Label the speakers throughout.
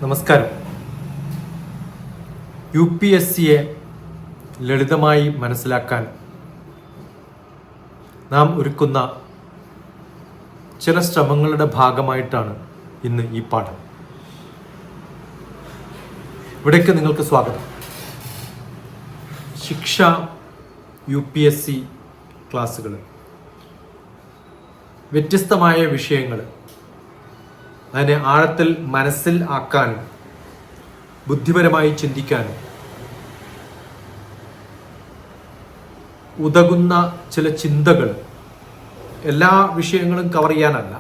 Speaker 1: നമസ്കാരം. UPSCയെ ലളിതമായി മനസ്സിലാക്കാൻ നാം ഒരുക്കുന്ന ചില ശ്രമങ്ങളുടെ ഭാഗമായിട്ടാണ് ഇന്ന് ഈ പാഠം. ഇവിടേക്ക് നിങ്ങൾക്ക് സ്വാഗതം. ശിക്ഷ UPSC ക്ലാസ്സുകൾ, വ്യത്യസ്തമായ വിഷയങ്ങൾ അതിനെ ആഴത്തിൽ മനസ്സിൽ ആക്കാനും ബുദ്ധിപരമായി ചിന്തിക്കാനും ഉതകുന്ന ചില ചിന്തകൾ, എല്ലാ വിഷയങ്ങളും കവർ ചെയ്യാനല്ല,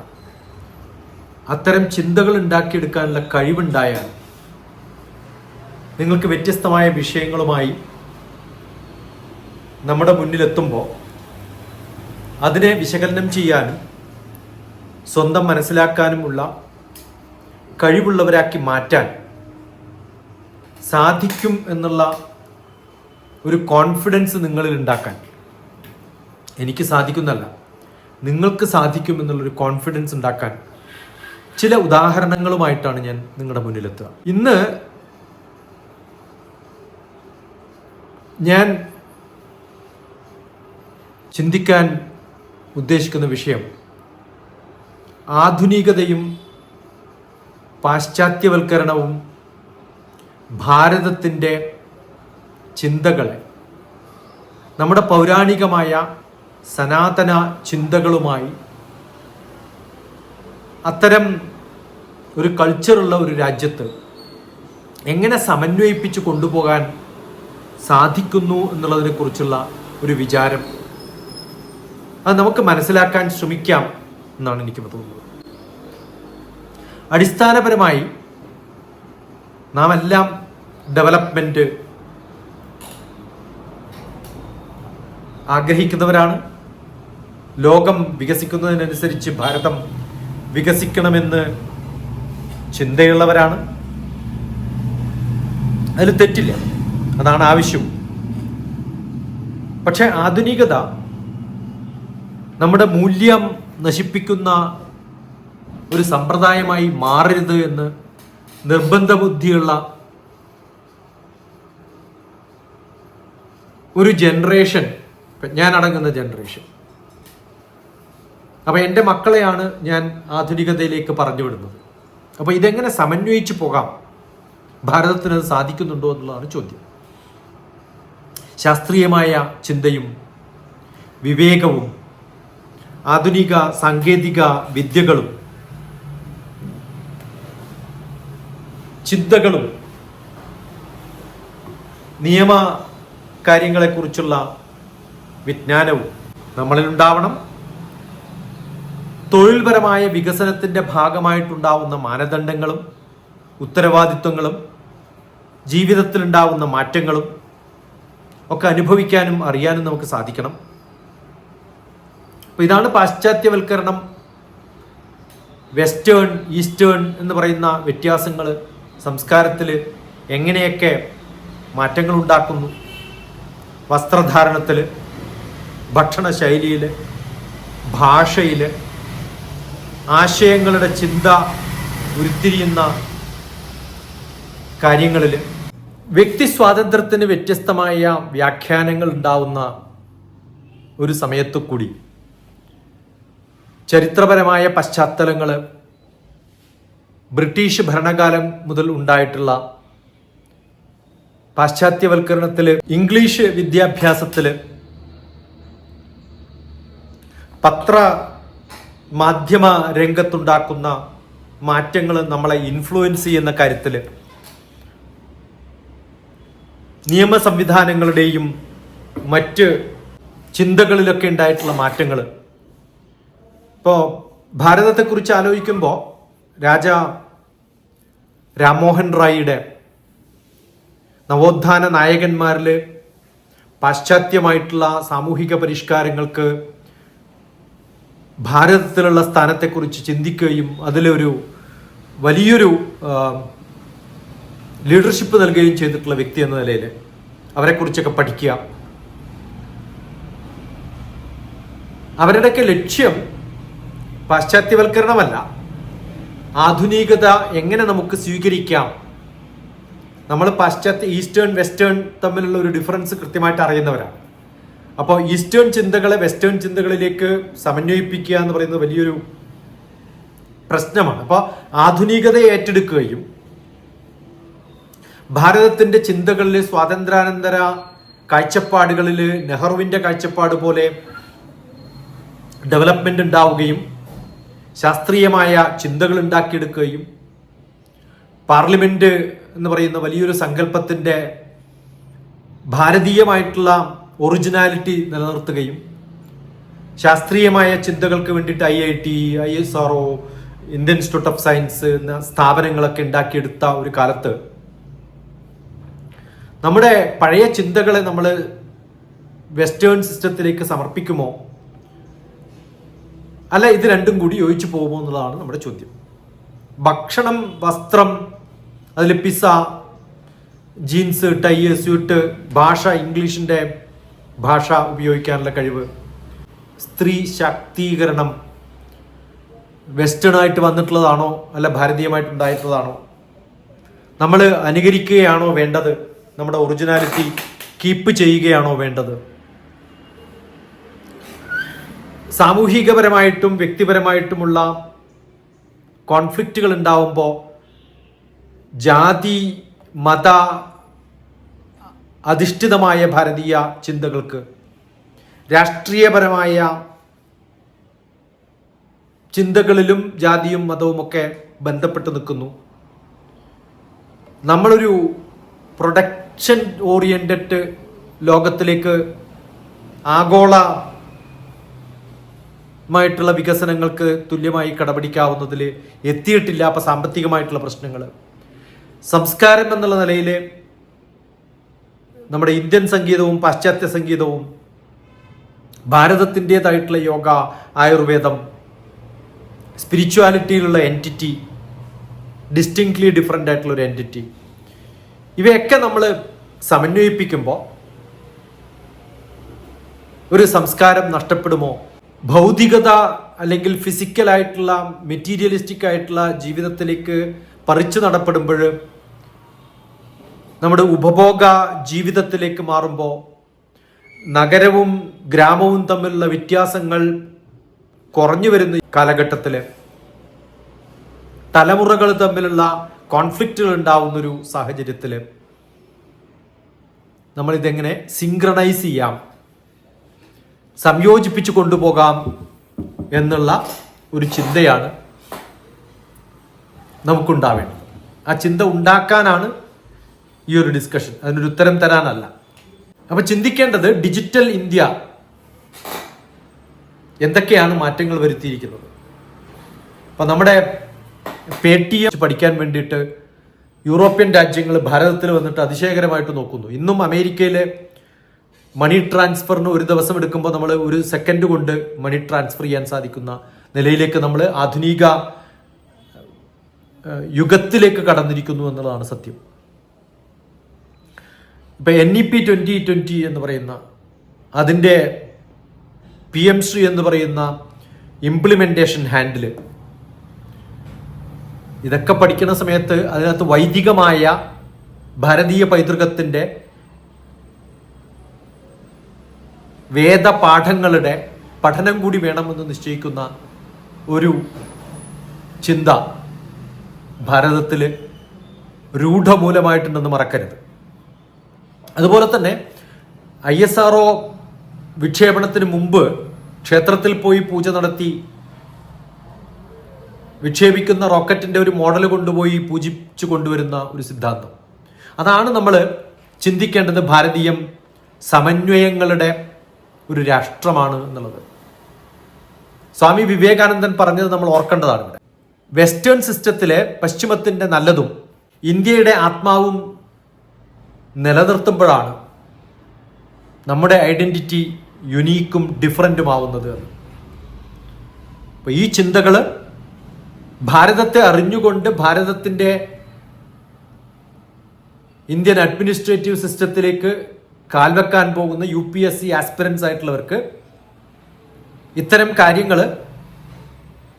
Speaker 1: അത്തരം ചിന്തകൾ ഉണ്ടാക്കിയെടുക്കാനുള്ള കഴിവുണ്ടായാൽ നിങ്ങൾക്ക് വ്യത്യസ്തമായ വിഷയങ്ങളുമായി നമ്മുടെ മുന്നിലെത്തുമ്പോൾ അതിനെ വിശകലനം ചെയ്യാനും സ്വന്തം മനസ്സിലാക്കാനുമുള്ള കഴിവുള്ളവരാക്കി മാറ്റാൻ സാധിക്കും എന്നുള്ള ഒരു കോൺഫിഡൻസ് നിങ്ങളിൽ ഉണ്ടാക്കാൻ എനിക്ക് സാധിക്കുന്നല്ല, നിങ്ങൾക്ക് സാധിക്കും എന്നുള്ളൊരു കോൺഫിഡൻസ് ഉണ്ടാക്കാൻ ചില ഉദാഹരണങ്ങളുമായിട്ടാണ് ഞാൻ നിങ്ങളുടെ മുന്നിലെത്തുക. ഇന്ന് ഞാൻ ചിന്തിക്കാൻ ഉദ്ദേശിക്കുന്ന വിഷയം ആധുനികതയും പാശ്ചാത്യവൽക്കരണവും ഭാരതത്തിൻ്റെ ചിന്തകളെ നമ്മുടെ പൗരാണികമായ സനാതന ചിന്തകളുമായി, അത്തരം ഒരു കൾച്ചറുള്ള ഒരു രാജ്യത്ത് എങ്ങനെ സമന്വയിപ്പിച്ച് കൊണ്ടുപോകാൻ സാധിക്കുന്നു എന്നുള്ളതിനെ കുറിച്ചുള്ള ഒരു വിചാരം, അത് നമുക്ക് മനസ്സിലാക്കാൻ ശ്രമിക്കാം എന്നാണ് എനിക്ക് തോന്നുന്നത്. അടിസ്ഥാനപരമായി നാം എല്ലാം ഡെവലപ്മെന്റ് ആഗ്രഹിക്കുന്നവരാണ്. ലോകം വികസിക്കുന്നതിനനുസരിച്ച് ഭാരതം വികസിക്കണമെന്ന് ചിന്തയുള്ളവരാണ്. അതിൽ തെറ്റില്ല, അതാണ് ആവശ്യം. പക്ഷെ ആധുനികത നമ്മുടെ മൂല്യം നശിപ്പിക്കുന്ന ഒരു സമ്പ്രദായമായി മാറരുത് എന്ന് നിർബന്ധ ബുദ്ധിയുള്ള ഒരു ജനറേഷൻ, ഞാൻ അടങ്ങുന്ന ജനറേഷൻ, അപ്പൊ എൻ്റെ മക്കളെയാണ് ഞാൻ ആധുനികതയിലേക്ക് പറഞ്ഞു വിടുന്നത്. അപ്പൊ ഇതെങ്ങനെ സമന്വയിച്ച് പോകാം, ഭാരതത്തിന് അത് സാധിക്കുന്നുണ്ടോ എന്നുള്ളതാണ് ചോദ്യം. ശാസ്ത്രീയമായ ചിന്തയും വിവേകവും ആധുനിക സാങ്കേതിക വിദ്യകളും ചിന്തകളും നിയമ കാര്യങ്ങളെക്കുറിച്ചുള്ള വിജ്ഞാനവും നമ്മളിൽ ഉണ്ടാവണം. തൊഴിൽപരമായ വികസനത്തിൻ്റെ ഭാഗമായിട്ടുണ്ടാവുന്ന മാനദണ്ഡങ്ങളും ഉത്തരവാദിത്വങ്ങളും ജീവിതത്തിലുണ്ടാവുന്ന മാറ്റങ്ങളും ഒക്കെ അനുഭവിക്കാനും അറിയാനും നമുക്ക് സാധിക്കണം. അപ്പോൾ ഇതാണ് പാശ്ചാത്യവൽക്കരണം, വെസ്റ്റേൺ, ഈസ്റ്റേൺ എന്ന് പറയുന്ന വ്യത്യാസങ്ങൾ സംസ്കാരത്തിൽ എങ്ങനെയൊക്കെ മാറ്റങ്ങൾ ഉണ്ടാക്കുന്നു, വസ്ത്രധാരണത്തിൽ, ഭക്ഷണശൈലിയിൽ, ഭാഷയിൽ, ആശയങ്ങളുടെ ചിന്ത ഉരുത്തിരിയുന്ന കാര്യങ്ങളിൽ, വ്യക്തി സ്വാതന്ത്ര്യത്തിന് വ്യത്യസ്തമായ വ്യാഖ്യാനങ്ങൾ ഉണ്ടാവുന്ന ഒരു സമയത്തു കൂടി ചരിത്രപരമായ പശ്ചാത്തലങ്ങൾ, ബ്രിട്ടീഷ് ഭരണകാലം മുതൽ ഉണ്ടായിട്ടുള്ള പാശ്ചാത്യവൽക്കരണത്തിൽ, ഇംഗ്ലീഷ് വിദ്യാഭ്യാസത്തിൽ, പത്ര മാധ്യമ രംഗത്തുണ്ടാക്കുന്ന മാറ്റങ്ങൾ നമ്മളെ ഇൻഫ്ലുവൻസ് ചെയ്യുന്ന കാര്യത്തിൽ, നിയമ സംവിധാനങ്ങളുടെയും മറ്റ് ചിന്തകളിലൊക്കെ ഉണ്ടായിട്ടുള്ള മാറ്റങ്ങൾ. ഇപ്പോൾ ഭാരതത്തെക്കുറിച്ച് ആലോചിക്കുമ്പോൾ രാജാ രാംമോഹൻ റായിയുടെ നവോത്ഥാന നായകന്മാരിൽ പാശ്ചാത്യമായിട്ടുള്ള സാമൂഹിക പരിഷ്കാരങ്ങൾക്ക് ഭാരതത്തിലുള്ള സ്ഥാനത്തെക്കുറിച്ച് ചിന്തിക്കുകയും അതിലൊരു വലിയൊരു ലീഡർഷിപ്പ് നൽകുകയും ചെയ്തിട്ടുള്ള വ്യക്തി എന്ന നിലയിൽ അവരെക്കുറിച്ചൊക്കെ പഠിക്കുക. അവരുടെയൊക്കെ ലക്ഷ്യം പാശ്ചാത്യവൽക്കരണമല്ല, ആധുനികത എങ്ങനെ നമുക്ക് സ്വീകരിക്കാം, നമ്മൾ പാശ്ചാത്യ ഈസ്റ്റേൺ വെസ്റ്റേൺ തമ്മിലുള്ള ഒരു ഡിഫറൻസ് കൃത്യമായിട്ട് അറിയുന്നവരാണ്. അപ്പോൾ ഈസ്റ്റേൺ ചിന്തകളെ വെസ്റ്റേൺ ചിന്തകളിലേക്ക് സമന്വയിപ്പിക്കുക എന്ന് പറയുന്നത് വലിയൊരു പ്രശ്നമാണ്. അപ്പോൾ ആധുനികതയെ ഏറ്റെടുക്കുകയും ഭാരതത്തിന്റെ ചിന്തകളിൽ സ്വാതന്ത്ര്യാനന്തര കാഴ്ചപ്പാടുകളിൽ നെഹ്റുവിന്റെ കാഴ്ചപ്പാട് പോലെ ഡെവലപ്മെന്റ് ഉണ്ടാവുകയും ശാസ്ത്രീയമായ ചിന്തകൾ ഉണ്ടാക്കിയെടുക്കുകയും പാർലമെന്റ് എന്ന് പറയുന്ന വലിയൊരു സങ്കല്പത്തിന്റെ ഭാരതീയമായിട്ടുള്ള ഒറിജിനാലിറ്റി നിലനിർത്തുകയും ശാസ്ത്രീയമായ ചിന്തകൾക്ക് വേണ്ടിയിട്ട് IIT, ISRO, Indian institute of science എന്ന സ്ഥാപനങ്ങളൊക്കെ ഉണ്ടാക്കിയെടുത്ത ഒരു കാലത്ത് നമ്മുടെ പഴയ ചിന്തകളെ നമ്മൾ വെസ്റ്റേൺ സിസ്റ്റത്തിലേക്ക് സമർപ്പിക്കുമോ, അല്ല ഇത് രണ്ടും കൂടി യോജിച്ചു പോകുമോ എന്നുള്ളതാണ് നമ്മുടെ ചോദ്യം. ഭക്ഷണം, വസ്ത്രം, അതിൽ പിസ്സ, ജീൻസ്, ടൈ, സ്യൂട്ട്, ഭാഷ, ഇംഗ്ലീഷിൻ്റെ ഭാഷ ഉപയോഗിക്കാനുള്ള കഴിവ്, സ്ത്രീ ശാക്തീകരണം വെസ്റ്റേണായിട്ട് വന്നിട്ടുള്ളതാണോ അല്ല ഭാരതീയമായിട്ടുണ്ടായിട്ടുള്ളതാണോ, നമ്മൾ അനുകരിക്കുകയാണോ വേണ്ടത്, നമ്മുടെ ഒറിജിനാലിറ്റി കീപ്പ് ചെയ്യുകയാണോ വേണ്ടത്? സാമൂഹികപരമായിട്ടും വ്യക്തിപരമായിട്ടുമുള്ള കോൺഫ്ലിക്റ്റുകൾ ഉണ്ടാവുമ്പോൾ ജാതി മത അധിഷ്ഠിതമായ ഭാരതീയ ചിന്തകൾക്ക് രാഷ്ട്രീയപരമായ ചിന്തകളിലും ജാതിയും മതവും ഒക്കെ ബന്ധപ്പെട്ട് നിൽക്കുന്നു. നമ്മളൊരു പ്രൊഡക്ഷൻ ഓറിയന്റഡ് ലോകത്തിലേക്ക് ആഗോളമായിട്ടുള്ള വികസനങ്ങൾക്ക് തുല്യമായി കടപിടിക്കാവുന്നതിൽ എത്തിയിട്ടില്ല. അപ്പം സാമ്പത്തികമായിട്ടുള്ള പ്രശ്നങ്ങൾ, സംസ്കാരം എന്നുള്ള നിലയിൽ നമ്മുടെ ഇന്ത്യൻ സംഗീതവും പാശ്ചാത്യ സംഗീതവും ഭാരതത്തിൻ്റെതായിട്ടുള്ള യോഗ, ആയുർവേദം, സ്പിരിച്വാലിറ്റിയിലുള്ള എൻറ്റിറ്റി, ഡിസ്റ്റിങ്ക്ട്ലി ഡിഫറെൻ്റ് ആയിട്ടുള്ള ഒരു എൻറ്റിറ്റി, ഇവയൊക്കെ നമ്മൾ സമന്വയിപ്പിക്കുമ്പോൾ ഒരു സംസ്കാരം നഷ്ടപ്പെടുമോ? ഭൗതികത അല്ലെങ്കിൽ ഫിസിക്കലായിട്ടുള്ള മെറ്റീരിയലിസ്റ്റിക് ആയിട്ടുള്ള ജീവിതത്തിലേക്ക് പറിച്ചു നടപ്പെടുമ്പോൾ, നമ്മുടെ ഉപഭോഗ ജീവിതത്തിലേക്ക് മാറുമ്പോൾ നഗരവും ഗ്രാമവും തമ്മിലുള്ള വ്യത്യാസങ്ങൾ കുറഞ്ഞു വരുന്ന കാലഘട്ടത്തിൽ തലമുറകൾ തമ്മിലുള്ള കോൺഫ്ലിക്റ്റുകൾ ഉണ്ടാവുന്നൊരു സാഹചര്യത്തിൽ നമ്മളിതെങ്ങനെ സിങ്ക്രണൈസ് ചെയ്യാം, സംയോജിപ്പിച്ചു കൊണ്ടുപോകാം എന്നുള്ള ഒരു ചിന്തയാണ് നമുക്കുണ്ടാവേണ്ടത്. ആ ചിന്ത ഉണ്ടാക്കാനാണ് ഈ ഒരു ഡിസ്കഷൻ, അതിനൊരു ഉത്തരം തരാനല്ല. അപ്പൊ ചിന്തിക്കേണ്ടത് ഡിജിറ്റൽ ഇന്ത്യ എന്തൊക്കെയാണ് മാറ്റങ്ങൾ വരുത്തിയിരിക്കുന്നത്. അപ്പൊ നമ്മുടെ Paytm പഠിക്കാൻ വേണ്ടിയിട്ട് യൂറോപ്യൻ രാജ്യങ്ങൾ ഭാരതത്തിൽ വന്നിട്ട് അതിശയകരമായിട്ട് നോക്കുന്നു. ഇന്നും അമേരിക്കയിലെ മണി ട്രാൻസ്ഫറിന് ഒരു ദിവസം എടുക്കുമ്പോൾ നമ്മൾ ഒരു സെക്കൻഡ് കൊണ്ട് മണി ട്രാൻസ്ഫർ ചെയ്യാൻ സാധിക്കുന്ന നിലയിലേക്ക് നമ്മൾ ആധുനിക യുഗത്തിലേക്ക് കടന്നിരിക്കുന്നു എന്നുള്ളതാണ് സത്യം. ഇപ്പം NEP 2020 എന്ന് പറയുന്ന അതിൻ്റെ PM ശ്രീ എന്ന് പറയുന്ന ഇംപ്ലിമെൻറ്റേഷൻ ഹാൻഡില്, ഇതൊക്കെ പഠിക്കുന്ന സമയത്ത് അതിനകത്ത് വൈദികമായ ഭാരതീയ പൈതൃകത്തിൻ്റെ വേദപാഠങ്ങളുടെ പഠനം കൂടി വേണമെന്ന് നിശ്ചയിക്കുന്ന ഒരു ചിന്ത ഭാരതത്തിൽ രൂഢമൂലമായിട്ടുണ്ടെന്ന് മറക്കരുത്. അതുപോലെ തന്നെ ISRO വിക്ഷേപണത്തിന് മുമ്പ് ക്ഷേത്രത്തിൽ പോയി പൂജ നടത്തി വിക്ഷേപിക്കുന്ന റോക്കറ്റിൻ്റെ ഒരു മോഡൽ കൊണ്ടുപോയി പൂജിച്ചു കൊണ്ടുവരുന്ന ഒരു സിദ്ധാന്തം, അതാണ് നമ്മൾ ചിന്തിക്കേണ്ടത്. ഭാരതീയം സമന്വയങ്ങളുടെ ഒരു രാഷ്ട്രമാണ് എന്നുള്ളത് സ്വാമി വിവേകാനന്ദൻ പറഞ്ഞത് നമ്മൾ ഓർക്കേണ്ടതാണ്. ഇവിടെ വെസ്റ്റേൺ സിസ്റ്റത്തിലെ പശ്ചിമത്തിൻ്റെ നല്ലതും ഇന്ത്യയുടെ ആത്മാവും നിലനിർത്തുമ്പോഴാണ് നമ്മുടെ ഐഡന്റിറ്റി യുണീക്കും ഡിഫറൻറ്റുമാവുന്നത്. അപ്പോൾ ഈ ചിന്തകൾ ഭാരതത്തെ അറിഞ്ഞുകൊണ്ട് ഭാരതത്തിൻ്റെ ഇന്ത്യൻ അഡ്മിനിസ്ട്രേറ്റീവ് സിസ്റ്റത്തിലേക്ക് കാൽവെക്കാൻ പോകുന്ന UPSC ആസ്പിറൻസ് ആയിട്ടുള്ളവർക്ക് ഇത്തരം കാര്യങ്ങൾ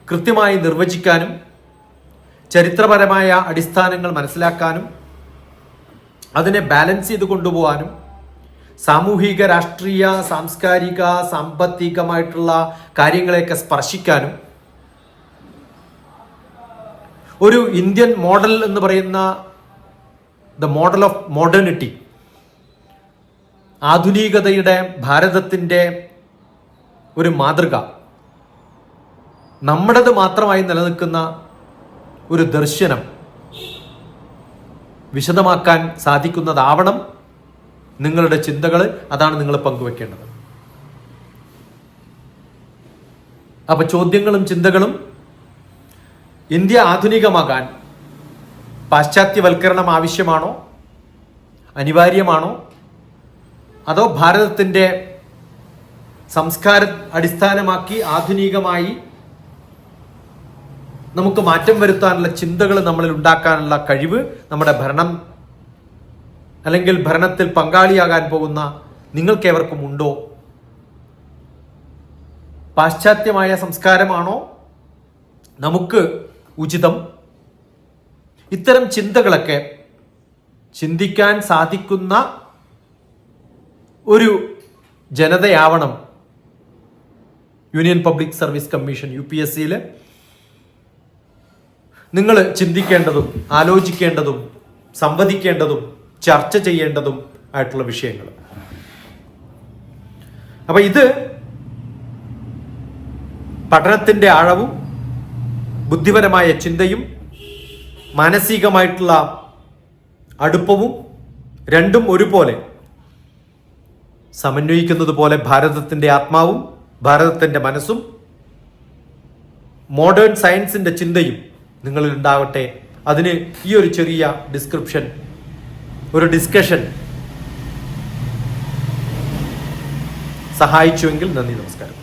Speaker 1: കൃത്യമായി നിർവചിക്കാനും ചരിത്രപരമായ അടിസ്ഥാനങ്ങൾ മനസ്സിലാക്കാനും അതിനെ ബാലൻസ് ചെയ്ത് കൊണ്ടുപോകാനും സാമൂഹിക, രാഷ്ട്രീയ, സാംസ്കാരിക, സാമ്പത്തികമായിട്ടുള്ള കാര്യങ്ങളെയൊക്കെ സ്പർശിക്കാനും ഒരു ഇന്ത്യൻ മോഡൽ എന്ന് പറയുന്ന ദ മോഡൽ ഓഫ് മോഡേണിറ്റി, ആധുനികതയുടെ ഭാരതത്തിൻ്റെ ഒരു മാതൃക, നമ്മുടേത് മാത്രമായി നിലനിൽക്കുന്ന ഒരു ദർശനം വിശദമാക്കാൻ സാധിക്കുന്നതാവണം നിങ്ങളുടെ ചിന്തകൾ. അതാണ് നിങ്ങൾ പങ്കുവെക്കേണ്ടത്. അപ്പൊ ചോദ്യങ്ങളും ചിന്തകളും, ഇന്ത്യ ആധുനികമാകാൻ പാശ്ചാത്യവൽക്കരണം ആവശ്യമാണോ, അനിവാര്യമാണോ, അതോ ഭാരതത്തിൻ്റെ സംസ്കാരം അടിസ്ഥാനമാക്കി ആധുനികമായി നമുക്ക് മാറ്റം വരുത്താനുള്ള ചിന്തകൾ നമ്മളിൽ ഉണ്ടാക്കാനുള്ള കഴിവ് നമ്മുടെ ഭരണം അല്ലെങ്കിൽ ഭരണത്തിൽ പങ്കാളിയാകാൻ പോകുന്ന നിങ്ങൾക്കേവർക്കും ഉണ്ടോ? പാശ്ചാത്യമായ സംസ്കാരമാണോ നമുക്ക് ഉചിതം? ഇത്തരം ചിന്തകളൊക്കെ ചിന്തിക്കാൻ സാധിക്കുന്ന ഒരു ജനതയാവണം യൂണിയൻ പബ്ലിക് സർവീസ് കമ്മീഷൻ UPSCയിൽ നിങ്ങൾ ചിന്തിക്കേണ്ടതും ആലോചിക്കേണ്ടതും സംവദിക്കേണ്ടതും ചർച്ച ചെയ്യേണ്ടതും ആയിട്ടുള്ള വിഷയങ്ങൾ. അപ്പൊ ഇത് പഠനത്തിൻ്റെ ആഴവും ബുദ്ധിപരമായ ചിന്തയും മാനസികമായിട്ടുള്ള അടുപ്പവും രണ്ടും ഒരുപോലെ സമന്വയിക്കുന്നത് പോലെ ഭാരതത്തിൻ്റെ ആത്മാവും ഭാരതത്തിൻ്റെ മനസ്സും മോഡേൺ സയൻസിൻ്റെ ചിന്തയും നിങ്ങളിൽ ഉണ്ടാവട്ടെ. അതിന് ഈ ഒരു ചെറിയ ഡിസ്ക്രിപ്ഷൻ, ഒരു ഡിസ്കഷൻ സഹായിച്ചുവെങ്കിൽ നന്ദി, നമസ്കാരം.